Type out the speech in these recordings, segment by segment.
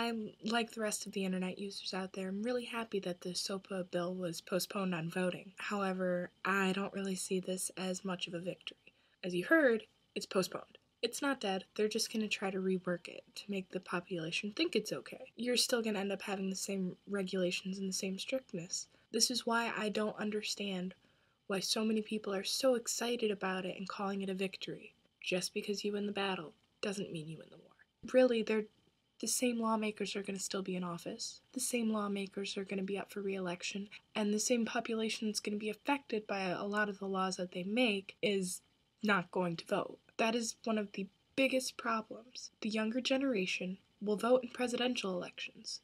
I'm like the rest of the internet users out there. I'm really happy that the SOPA bill was postponed on voting. However, I don't really see this as much of a victory. As you heard, it's postponed. It's not dead. They're just going to try to rework it to make the population think it's okay. You're still going to end up having the same regulations and the same strictness. This is why I don't understand why so many people are so excited about it and calling it a victory. Just because you win the battle doesn't mean you win the war. Really, the same lawmakers are going to still be in office. The same lawmakers are going to be up for re-election, and the same population that's going to be affected by a lot of the laws that they make is not going to vote. That is one of the biggest problems. The younger generation will vote in presidential elections,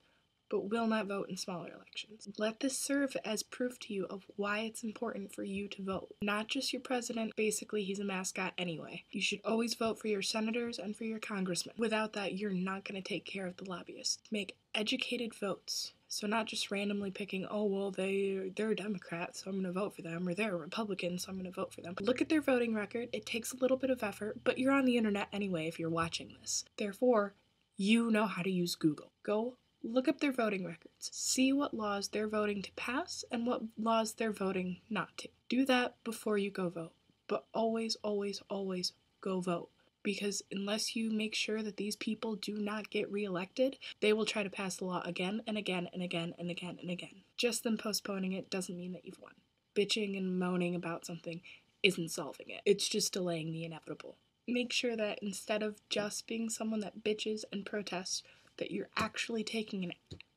but will not vote in smaller elections. Let this serve as proof to you of why it's important for you to vote. Not just your president, basically he's a mascot anyway. You should always vote for your senators and for your congressmen. Without that, you're not going to take care of the lobbyists. Make educated votes. So not just randomly picking, oh, well, they're a Democrat, so I'm going to vote for them, or they're a Republican, so I'm going to vote for them. Look at their voting record. It takes a little bit of effort, but you're on the internet anyway if you're watching this. Therefore, you know how to use Google. Go look up their voting records. See what laws they're voting to pass and what laws they're voting not to. Do that before you go vote. But always, always, always go vote. Because unless you make sure that these people do not get reelected, they will try to pass the law again and again and again and again and again. Just them postponing it doesn't mean that you've won. Bitching and moaning about something isn't solving it. It's just delaying the inevitable. Make sure that instead of just being someone that bitches and protests, that you're actually taking an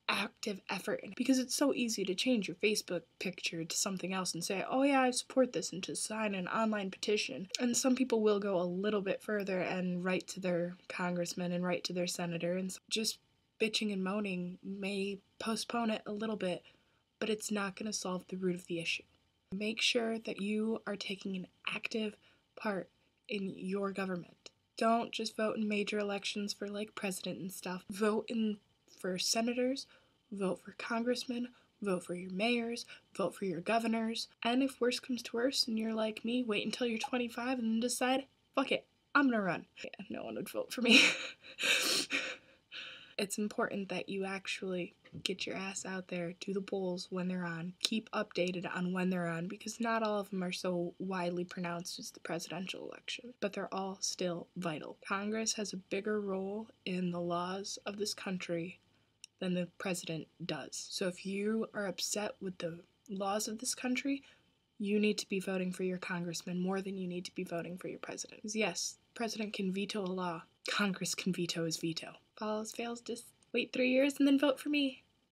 active effort in, because it's so easy to change your Facebook picture to something else and say, oh yeah, I support this, and to sign an online petition. And some people will go a little bit further and write to their congressman and write to their senator, and just bitching and moaning may postpone it a little bit, but it's not going to solve the root of the issue. Make sure that you are taking an active part in your government. Don't just vote in major elections for like president and stuff. Vote for senators, vote for congressmen, vote for your mayors, vote for your governors. And if worse comes to worse and you're like me, wait until you're 25 and then decide, fuck it, I'm gonna run. Yeah, no one would vote for me. It's important that you actually get your ass out there, do the polls when they're on, keep updated on when they're on, because not all of them are so widely pronounced as the presidential election, but they're all still vital. Congress has a bigger role in the laws of this country than the president does. So if you are upset with the laws of this country, you need to be voting for your congressman more than you need to be voting for your president. Because yes, the president can veto a law. Congress can veto his veto. If all else fails, just wait 3 years and then vote for me.